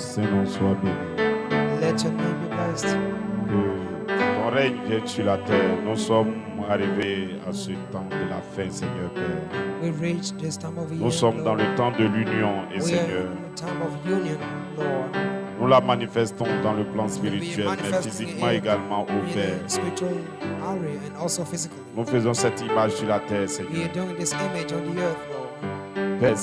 Saint-Nom soit béni. Let your name be blessed. Que ton règne vienne sur la terre. Nous sommes arrivés à ce temps de la fin, Seigneur Père. We reach this time of Nous year, sommes dans Lord. le temps de l'union et We are Seigneur, in the time of union, Lord. nous la manifestons dans le plan We spirituel, are mais manifesting physiquement it également au in Père. a spiritual area and also physically. Nous faisons cette image sur la terre, We Seigneur. are doing this image on the earth, Lord. Père,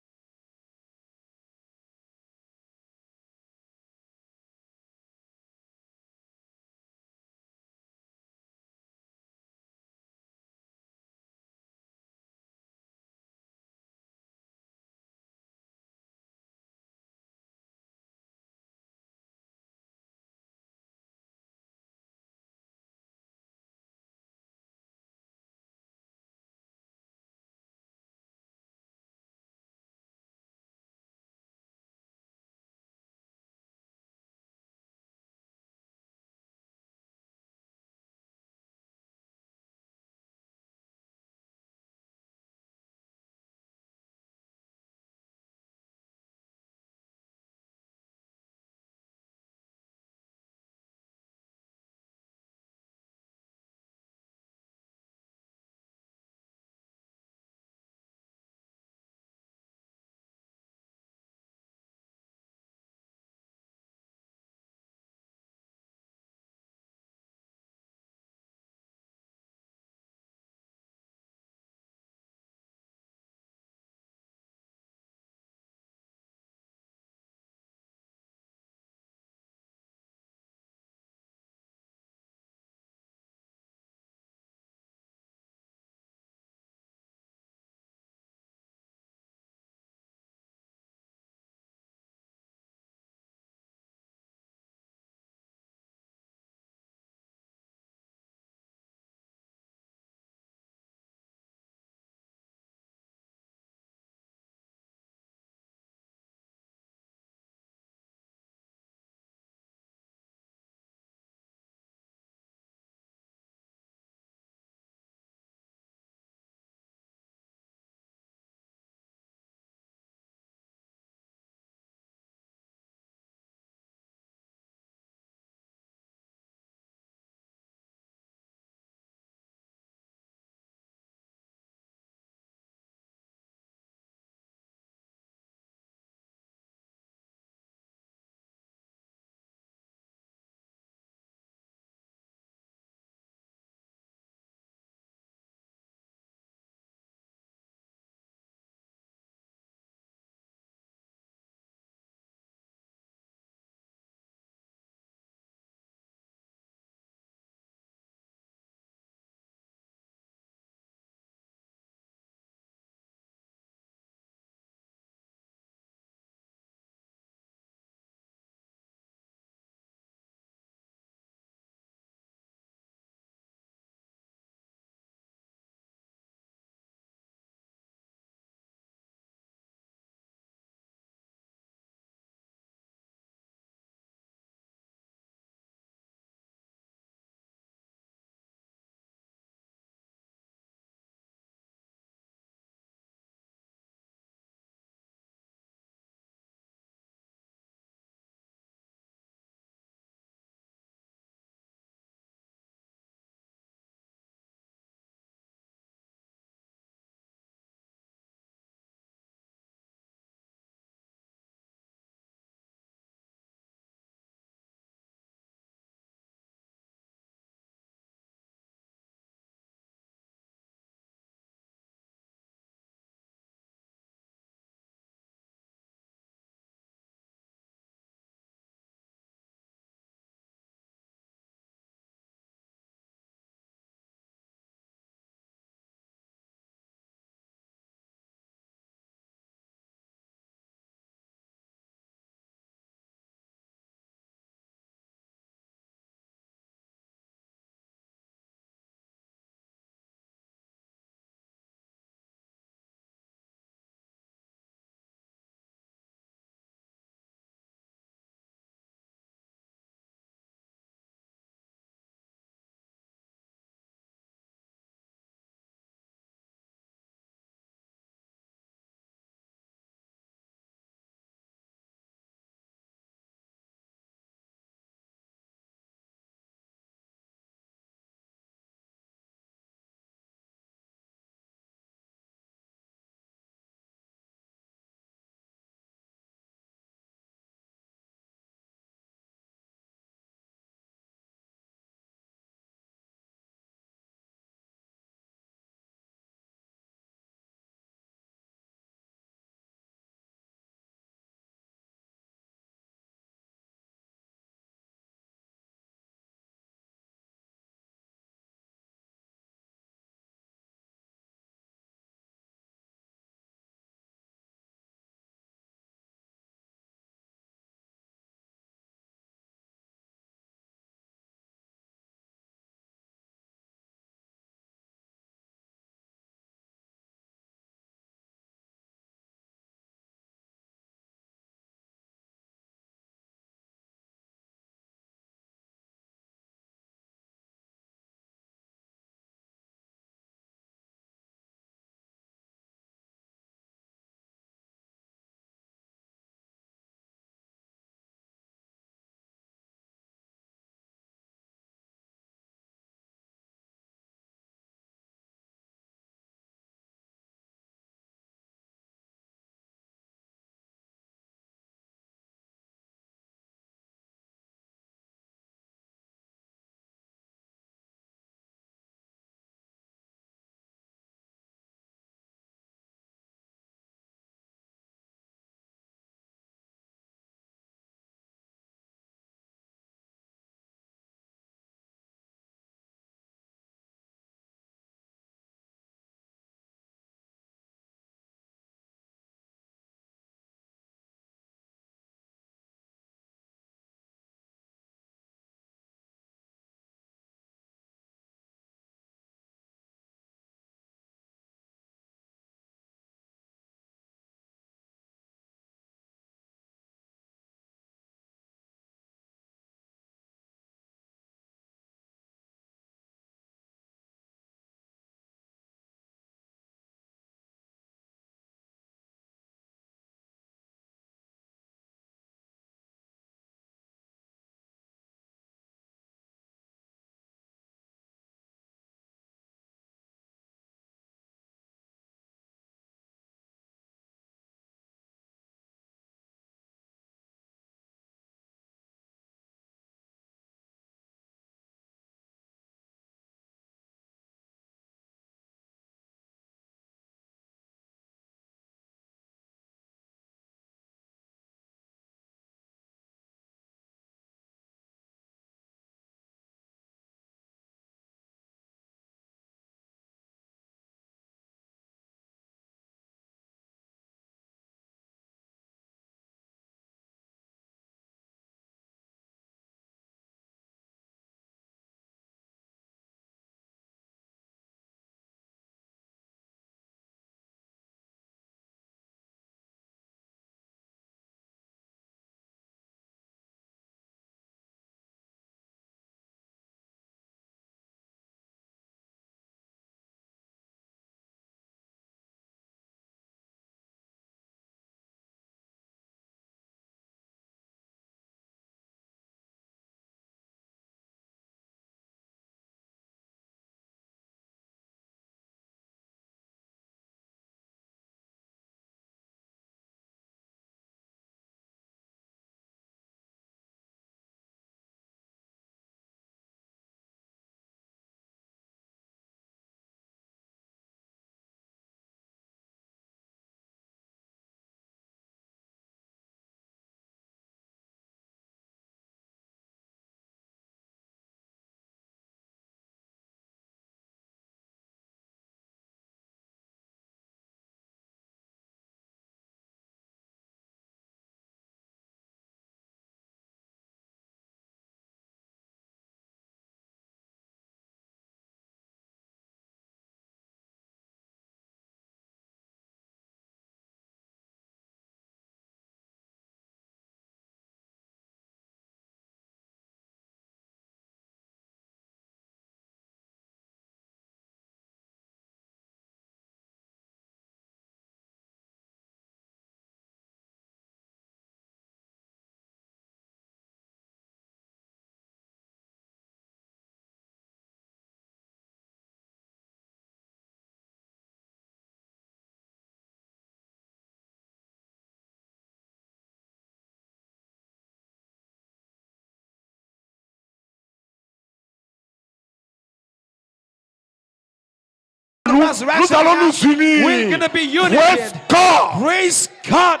resurrection allons nous camp, unir. we're going to be united. Praise God. Praise God.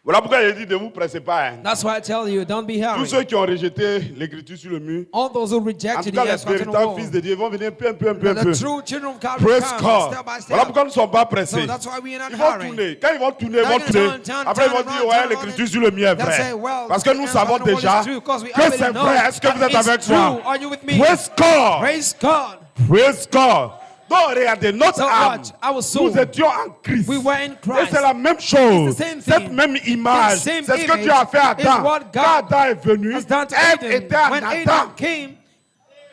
Voilà pourquoi il dit ne vous pressez pas. Hein. That's why I tell you, don't be Tous hurried. ceux qui ont rejeté l'écriture sur le mur, All those who en tout rejected cas the les yes on the véritables wall, fils de Dieu vont venir peu à peu, un peu. the true children of God will Praise come God. step by step. Voilà pourquoi nous ne sommes pas pressés. So that's why we are not Ils vont hurrying. tourner. Quand ils vont tourner, ils vont They're tourner. gonna turn, Après, ils vont turn dire, around, ouais, turn l'écriture around. sur le mur est They'll vraie. say, well, Parce que nous savons the word is déjà true, 'cause we que already c'est know vrai. Est-ce que that vous êtes it's avec true. moi? Are you with me? Praise God. Praise God. Praise God. Donc, regardez, notre So âme, watch, our soul, nous étions en Christ. we were in Et Christ. c'est la même chose. It's the same Cette thing. même image. The same C'est ce que image Dieu a fait à is Adam. what Quand God Adam est venu, has done to Ève Adam. était en When Adam. Adam came,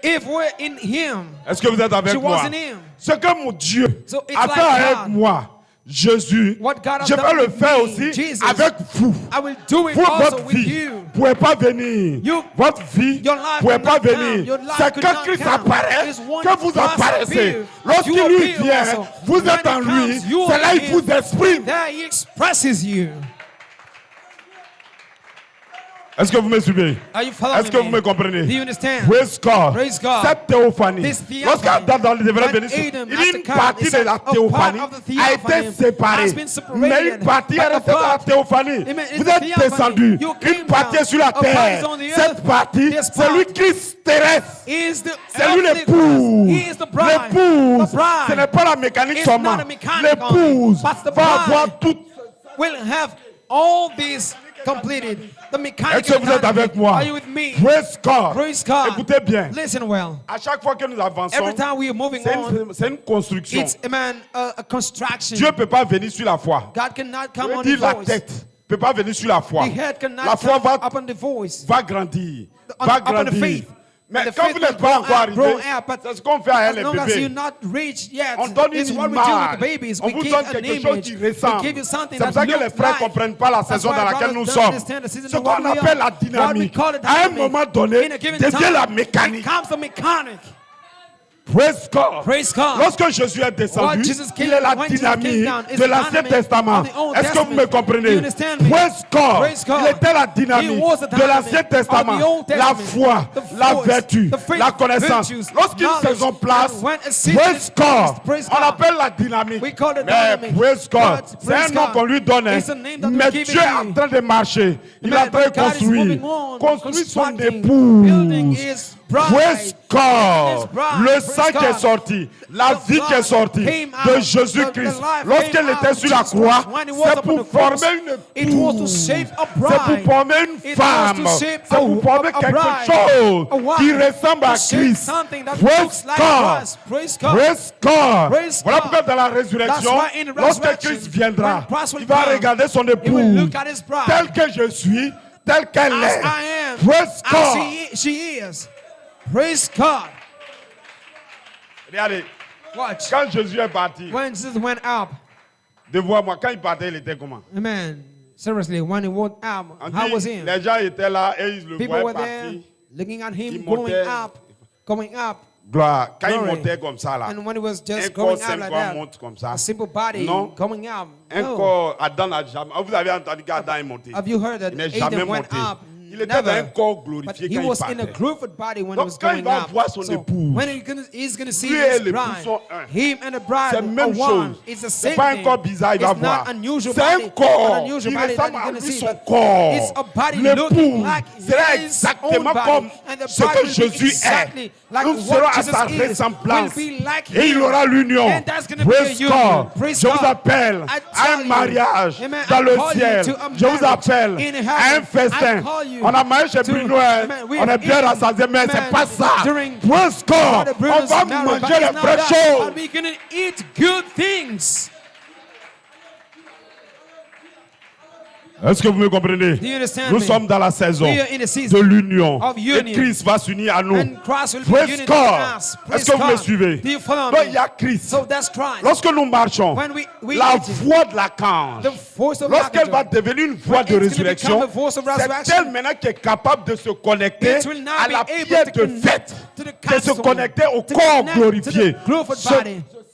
if we're in him, Est-ce que vous êtes avec she moi? was in him. Ce que mon Dieu So it's a like fait avec God. moi, Jésus, What God has je vais done le with faire me, aussi Jesus, avec vous. I will do it Vous, also votre with vie, you. ne pouvez pas venir. You- Votre vie Your ne life pouvez could pas not venir. come. Your life C'est could quand not Christ come. apparaît It's one que vous Christ apparaissez. appear. Lorsqu'il You lui appear vient, also. vous When êtes he en lui. comes, you C'est are là in qu'il vous him. exprime. There he expresses you. Est-ce que vous me suivez? Are you following Est-ce que vous me me? comprenez? Do you understand? Praise God. Praise God. Cette théophanie. This theophany, Lorsqu'Adam dans le devrait when venir, Adam il has y a to une come, partie it's de la a part théophanie of the a été theophany séparée. has been separated. Mais une partie est But a restée dans la part- théophanie. Amen. It's Vous the êtes theophany. descendu. You came Une partie down. est sur la A part terre. is on the Cette earth. partie, This c'est lui part Christ terrestre. is the C'est lui earthly l'époux. Christ. He is the bride. L'épouse. The bride Ce n'est pas la mécanique It's seulement. not a mechanic L'épouse only, but the va bride avoir tout. will have all these completed. The mechanic Est-ce que vous êtes avec moi? Are you with me? Praise God. Praise God. Écoutez bien. Listen well. À chaque fois que nous avançons, Every time we are moving on, c'est une construction. it's a construction. Dieu ne peut pas venir sur la foi. God cannot Je come veux on dire, the la voice. tête ne peut pas venir sur la foi. The head cannot La foi come va, upon the voice. va grandir. On- Va upon the grandir. faith. Mais And the quand faith vous n'êtes will pas grow encore up, grow arrivé, up, but c'est ce qu'on fait à as elle, les long as you're bébés. not reached yet, On donne it's une what we do with the image. babies. On We vous give donne an quelque chose image. qui We ressemble. give you something C'est pour that ça que les looks frères ne like. comprennent pas la That's saison why dans laquelle brothers nous don't sommes. understand the season Ce in what qu'on we appelle are. la What we dynamique, call it à un dynamic. moment donné, In a given devient time, la mécanique. becomes the mechanic. Praise God. Praise God. Lorsque Jésus est descendu, What Jesus came- il est la when Jesus came dynamique down, is de the l'Ancien dynamic Testament. of the Old Est-ce que vous me Testament. comprenez? Do you understand me? Praise God. Praise God. Il était la dynamique He was the de dynamic l'Ancien Testament. of the Old La Testament. foi, The la force, vertu, the faith, la connaissance. virtues, Lorsqu'ils knowledge, se sont place, and when a season praise is God. placed, praise On God. appelle la dynamique. We call it Mais dynamic. praise God. But C'est praise un nom God. qu'on lui donne. It's a name that we Mais give Dieu est it en to train de marcher. Il est en Amen. train de But God is construire. moving on, Construire son constructing, épouse. building his bride. Praise God. His bride. Le Praise sang qui est God. sorti, la The vie qui est blood sortie came de out. Jésus-Christ, The life lorsqu'il came était out sur la of Jesus croix, Christ. When he was c'est upon pour the cross, former une it was to épouse. shape a C'est pour bride. former une It femme. was to shape C'est pour former a quelque bride. chose A wife. qui ressemble à To shape Christ. something that Praise looks like God. Christ. Praise God. Praise God. Praise Voilà God. pourquoi dans la résurrection, That's why in the lorsque resurrection, Christ viendra, when Christ will il va come, regarder son He will épouse look at his bride. telle que je suis, telle qu'elle As est. I am, Praise as God. she is. Praise God. Regardez, Watch. quand Jésus est parti, When Jesus went up, de voir moi, quand il partait, il était comment? amen. Seriously, when he went up, On how dit, was he? les gens étaient là et ils le People were voyaient there partir. looking at him Il going montait. up. Gloire. Quand il Glory. montait comme ça là, And when he was un just corps going up simple like qu'on that, monte comme ça. a simple body Non. going up. Un No. corps, Adam n'a jamais. Vous avez entendu qu'Adam est monté. Have you heard that Il n'est jamais Adam went monté. up? Il était dans un Never. corps But glorifié he quand il was in a partait. glorified body when he Donc, was quand going il va up. voir son So épouse, when he's gonna see lui et his l'époux bride, sont un. him and the bride C'est la même are chose. one. It's the C'est same pas un thing. corps bizarre, il va It's voir. not unusual C'est un body, corps an unusual qui body that ressemble you're à gonna lui, see. son But corps. it's a body L'époux looking like sera his exactement own body. comme And the ce bride que will be Jésus exactly est. like Nous what serons à Jesus sa is. ressemblance. Will be like Et il him. aura l'union. And that's gonna be Praise a union. God. Praise Je vous God. appelle I à tell un you, mariage amen, dans I le call you ciel. to a Je vous marriage appelle in à heaven. un festin. I call you On a mangé chez to- Bruno, amen, we on have est bien eaten, rassasié, mais c'est amen, pas ça. during Praise God. Brother On Bruno's va marriage, but manger it's les not vraies that. choses. But we're gonna eat good things. Est-ce que vous me comprenez? Do you understand Nous me? sommes dans la saison We are in a de season l'union. of Et union. Christ va s'unir à nous. And Christ will be Praise united God. in us. Praise Est-ce que vous me God. suivez? Do you follow Donc me? il y a Christ. So that's Christ. Lorsque nous marchons, When we la eat it, voix de l'archange, the voice of lorsqu'elle va Archangel, devenir une voix when de it's gonna résurrection, become a voice of c'est resurrection, elle maintenant qui est capable de se connecter it will now à be la able pierre to de connect fête, to the de se castle, connecter au to corps connect to glorifié. the glorified Je body.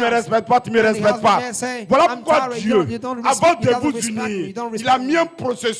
me else. respectes pas, tu me And the respectes husband pas. may say, Voilà I'm pourquoi tired, Dieu, you don't avant respect me, de doesn't vous respect me, unir, you don't il a respect mis me. un processus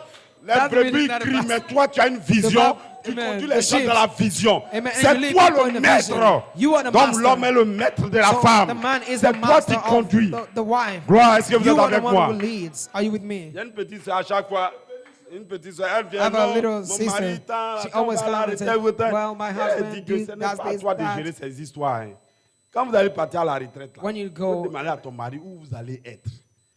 Les That really brebis is not a crient, pastor. mais toi tu as une vision. Tu Amen. conduis The les gens sheep. dans la vision. Amen. And you C'est lead toi people le in the maître. vision. You are the Donc master. l'homme est le maître de la So the femme. man is C'est the toi master qui of conduis. the wife. Gloire, est-ce que vous You êtes are the avec one moi? who leads. Are you with me? Il y a une petite sœur à chaque fois. Une petite soeur, elle I vient, have a non, little mon mari sister. tant, She quand on always va à la comes and retraite, says, well, my elle husband dit que ce does n'est pas à this, toi de that. gérer ces histoires. Hein. Quand vous allez partir à la retraite, là, When you vous go- demandez à ton mari où vous allez être.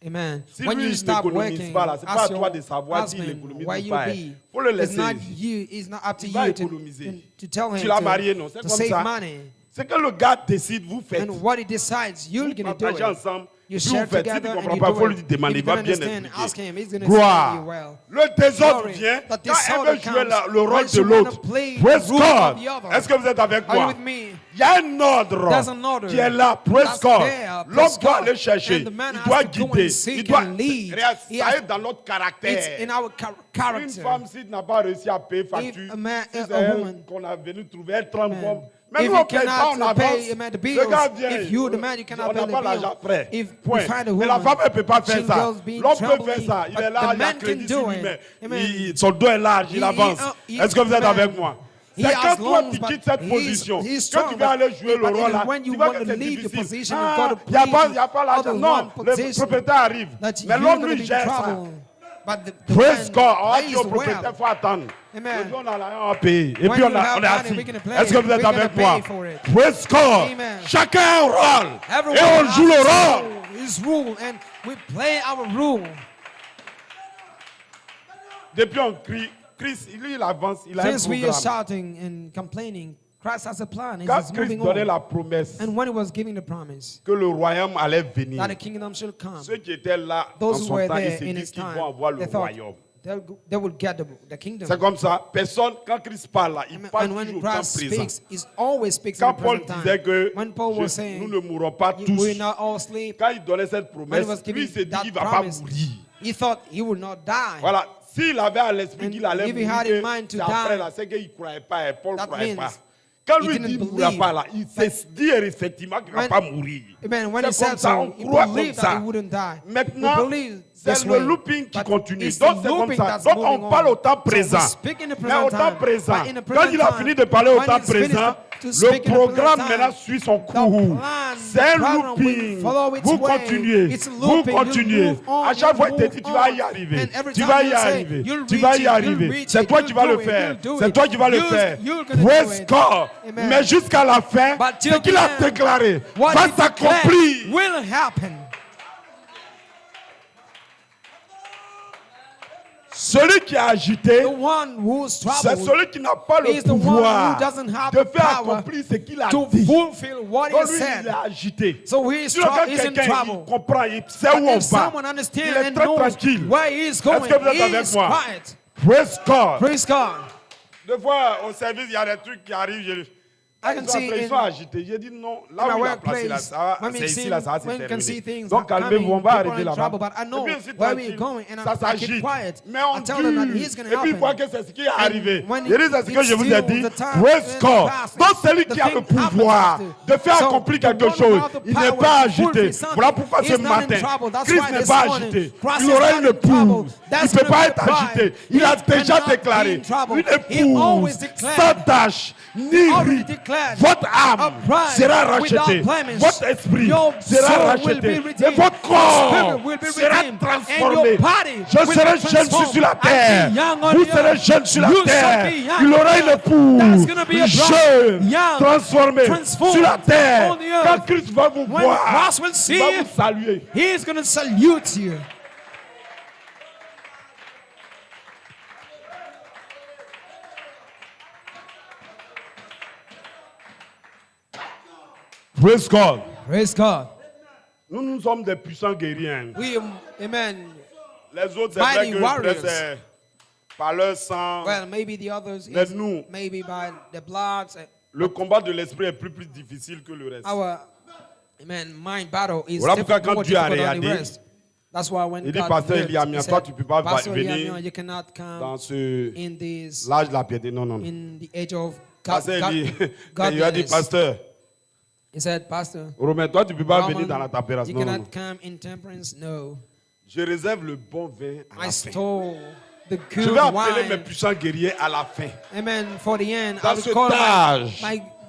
Amen. Si When lui, you il stop n'économise working, pas, là, c'est pas à ask toi your de savoir s'il husband économise where ou you pas. be. Faut le It's laisser. not you. It's not up to Il va you to économiser. tell him Tu l'as marié, non? to C'est comme save ça. money. C'est que le gars décide, vous faites. And what he decides, you're Vous going to do partagez it. ensemble. You Puis share vous faites. Si tu together ne and comprends you pas, il do faut lui it. demander. If Il you va don't bien understand, ask expliquer. him. He's going to explain Gloire. you well. Le désordre Glory. vient The quand disorder elle veut jouer comes le rôle when de she wanna l'autre. play Praise the role God. of the other. Est-ce que vous êtes avec Are you moi? with me? Il y a un ordre There's an order qui est là. Praise that's God. there. L'homme Praise doit God. aller chercher. And the man Il has doit to go guider. and seek Il doit. and lead. Regarde, He ça has- est dans notre It's caractère. in our Une character. femme, s'il n'a pas réussi à payer facture, a man- si a c'est elle woman- qu'on a venu trouver, elle tremble Amen. comme. Mais If nous, you on paye pas, on cannot avance. pay the bills, Le gars vient, if you, the man, you cannot on pay n'a the pas bill. l'argent prêt. If Point. you find a Mais la woman, femme, elle ne peut pas she faire ça. goes being L'homme peut troubled, faire ça. Il but est the là, il a man crédit can sur do lui, it. mais Amen. son dos est large, il avance. Est-ce que vous êtes Amen. avec moi? He C'est has quand toi lungs, tu but quittes cette he's position, que strong, tu vas aller jouer le but rôle là, when you tu vois want que to c'est leave the difficile. position, you've got to Il n'y a plead pas, y a pas the l'argent. other Non, one le position propriétaire arrive. that Mais you're l'homme gonna lui be in gère ça. trouble. But the Praise man God. On va plays dire au propriétaire, il well. faut attendre. Amen. Et puis on a l'argent, on va payer. Et When puis you on have est money, assis. we're gonna play. Est-ce que vous êtes We're avec gonna moi? pay for it. Praise God. Amen. Chacun a un rôle. Everyone Et on has joue le rôle. his rule, and we play our rule. Depuis on crie, Christ, lui il avance, il a un Since we are programme. shouting and complaining, Christ has a plan. And Quand he's Christ moving donnait on. la promesse And when he was giving the promise que le royaume allait venir, that the kingdom should come, ceux qui étaient là en those who son were temps, ils there se in disent his qu'ils time, vont avoir le they thought royaume. they will get the kingdom. C'est comme ça. Personne, quand Christ parle, là, il parle And when toujours au temps Christ présent. speaks, he always speaks in Quand the Paul present disait time. que When Paul was nous saying, ne mourrons pas tous, we're not all asleep, quand il donnait cette when he promesse, was lui giving il s'est dit that qu'il ne va pas promise, mourir. he thought he would not die. Voilà. S'il avait à l'esprit And qu'il allait if he mourir, had in mind to c'est après die, là, c'est qu'il ne croyait pas, et Paul ne that croyait means pas. Quand he lui didn't dit qu'il ne believe. mourra pas là, il sait dire effectivement qu'il ne va When- pas mourir. Amen. When he C'est comme said ça, so, on he croit comme believed that ça. he wouldn't die. Maintenant, We believe c'est this le way, looping qui but continue. it's Donc the c'est comme looping ça. that's Donc moving on parle on. au temps So we présent. speak in the Mais present au temps time, présent, but in the quand present il a time, fini de parler au when temps he's finished présent, to le speak in the programme present maintenant time, suit son the cours. plan, C'est un the program will looping. follow its Vous way. continuez. It's a Vous looping. You continuez. move on, À chaque you fois, il te move dit, tu vas y on. arriver. And every Tu time vas you y say, arriver. you'll Tu reach vas it, y you'll arriver. reach C'est it, toi you'll qui vas do le it, faire. you'll do C'est it. toi qui vas le You're faire. gonna do Praise it. God. Amen. Mais jusqu'à la fin, But till ce qu'il a the end, déclaré What va he declared s'accomplir. will happen. Celui qui a agité, The one who's c'est troubled celui qui n'a pas le is the one pouvoir who doesn't have de the faire power accomplir ce qu'il a to dit. fulfill what he Donc lui, said. il est agité. So he is Sinon, quand he's in quelqu'un il trouble. comprend, il sait But où on if va. someone Il understands est and très knows tranquille. where he is going, Est-ce que vous êtes he avec is moi? quiet. Praise God. Praise God. Des fois, au service, il y a des trucs qui arrivent. I can see Ils in- sont agités. J'ai dit non, In là our où il a placé là, workplace, ça, when we c'est see, ici, là, ça, c'est when we can see terminé. things Donc coming, calmez-vous, on va people are arriver in là-bas. trouble, but I Et know puis ensuite, where we're tranquille, going, and ça I keep s'agite. quiet. Mais on I tell them that dure. he's going Et to puis il voit happen. que c'est ce qui est arrivé. when Il dit, c'est ce que it's je vous ai still dit. the time Praise is God. passing. Donc celui The qui a le thing pouvoir happens de faire So, accomplir the quelque one chose, who has the il n'est power pas to fulfill agité. something Voilà pourquoi is ce not in matin, trouble. That's Christ why n'est this pas morning, agité. Christ Il is aura not une in épouse. trouble. Il That's ne peut gonna pas be être a bride. agité. Il a He déjà cannot be déclaré in trouble. une He always épouse declared. sans tâche ni already ride. declared Votre a âme bride sera without rachetée. blemish. Votre esprit Your sera soul will racheté. be Et redeemed. votre Your corps spirit will be sera redeemed. transformé. And your body Je will serai be jeune sur la transformed. terre. I'll be young on Vous the serez earth. jeune sur la You shall terre. be young Il on aura the une earth. épouse That's gonna be a bride. jeune, Young, transformée transformed sur la terre. on the earth. Quand Christ va vous When voir, Christ will il see va you, vous saluer. He is going to salute you. Praise God. Praise God. Nous sommes des puissants guerriers. Hein. We, amen. Les autres, c'est vrai Mighty que warriors. peut-être c'est par leur sang. Well, maybe the others Mais is nous, maybe by the blood. le combat de l'esprit est plus difficile que le reste. Our amen mind battle is Voilà pourquoi difficult, quand Dieu a difficult than the regardé, rest. That's why when il dit, God Pasteur looked, Eliamia, he toi, said, tu peux pas Pastor venir Eliamia, you cannot come dans ce in this l'âge de la piété. Non, non. in the age of Pasteur Eli, il a dit, godliness. Pasteur, He said, Pastor, Romain, toi, tu peux pas Roman, venir dans la tempérance. you Non, non, non. cannot come in temperance. No, Je réserve le bon vin à I la fin. stole the Je good vais appeler mes wine. puissants guerriers à la fin. Amen. For the end, Dans I will ce call âge, my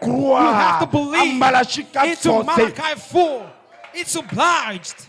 croire to à believe Malachie 4 into forcé. Malachi 4. It's obliged.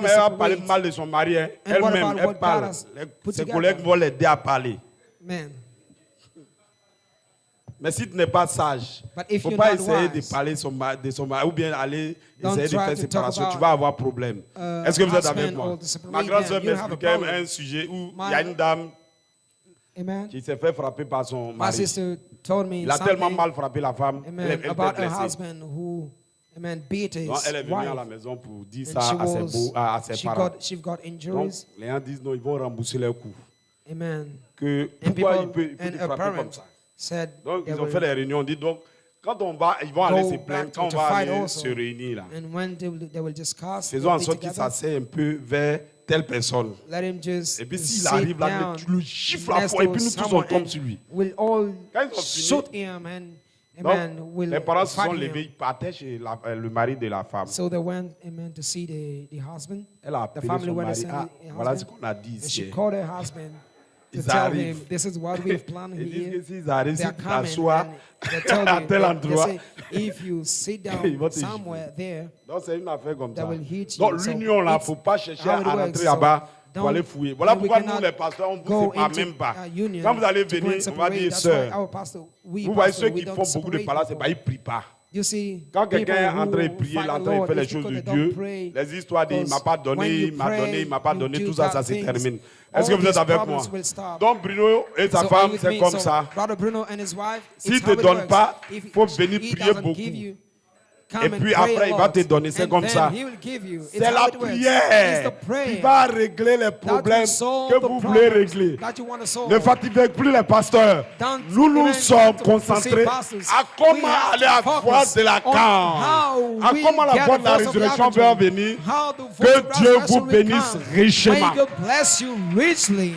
femme, elle va parler separate. mal de son mari. Hein. And what Elle-même, about elle what parle. God has put Ses together? collègues vont l'aider à parler. Man. Mais si tu n'es pas sage, But il ne if faut you're pas not essayer de wise, parler de son mari ou bien aller don't essayer de try faire to séparation. talk Tu vas avoir problème. Est-ce que vous êtes avec husband moi? or to separate Ma grande sœur them. You have a m'expliquait problem. un sujet où il y a My- une dame Amen. qui s'est fait frapper par son My mari. sister told me Il a tellement something, mal frappé la femme, amen, elle about était her blessée. husband who, amen, beat his Donc elle est venue à la wife. maison pour dire And ça à ses parents. she got Donc injuries. les gens disent non, ils vont rembourser leur coût. Amen. Que And pourquoi people il peut and te her frapper comme parents ça? said Donc they ils ont will- fait des réunions, on dit donc quand on va, ils vont aller Go se plaindre, back quand on to va fight aller also. se réunir là. and when they will discuss, Faisons en they'll be sorte qu'il together. s'asseye un peu vers telle personne. Let him just Et puis s'il sit arrive là, down tu le gifles à next fond et to puis nous tous on someone tombe and sur lui. we'll all Quand ils ont fini, shoot him and Donc, amen, will les parents se fight sont him. levés, ils partaient chez le mari de la femme. So they went, amen, to see the husband. Elle a The appelé family son went to mari. see Ah, the voilà ce husband. qu'on a dit And she ici. called her husband to Ils tell arrivent. him, this is what we've planned Ils disent que here. s'ils arrivent, si They're tu coming t'assois and they tell à you, tel they endroit, say, if you sit Ils vont down te somewhere there, donc c'est une affaire comme that ça. will hit you. Donc So l'union là, il ne it's faut pas chercher how à it works. rentrer So là-bas pour don't- aller fouiller. Voilà we pourquoi cannot nous les pasteurs, on ne vous go sépare into même pas. a union Quand vous allez to go venir, and on va separate. dire That's why sœur. our pastor, we Vous voyez pastor, ceux we qui don't font beaucoup de separate paroles, c'est people. pas, ils ne prient pas. You see, Quand quelqu'un est people en train de who prier, fight il est en the train de Lord, faire les it's choses de because they Dieu, don't pray. les histoires disent, il ne m'a pas donné, When you il m'a donné, pray, il ne m'a pas you donné, do tout ça, that ça se things, termine. all Est-ce que vous êtes these avec moi? problems will stop. Donc Bruno et sa So are femme, you with c'est me? comme So, ça. Brother Bruno and his wife, S'il it's te how it donne works. pas, If faut venir he prier doesn't beaucoup. give you, Et come and puis pray après, a il va lot. te donner, c'est And comme then ça. he will give you. It's C'est how la it works. prière It's the prayer qui va régler les that problèmes will solve que the vous voulez problems régler. that you want to solve. Ne fatiguez plus les pasteurs. Don't Nous nous even sommes to concentrés see pastors. à We comment have aller to à focus voir de la on camp, how à we comment la get voix de la the voice of résurrection the va advocate. venir. How the voice Que of the Dieu resurrection vous will bénisse come. richement. May God bless you richly.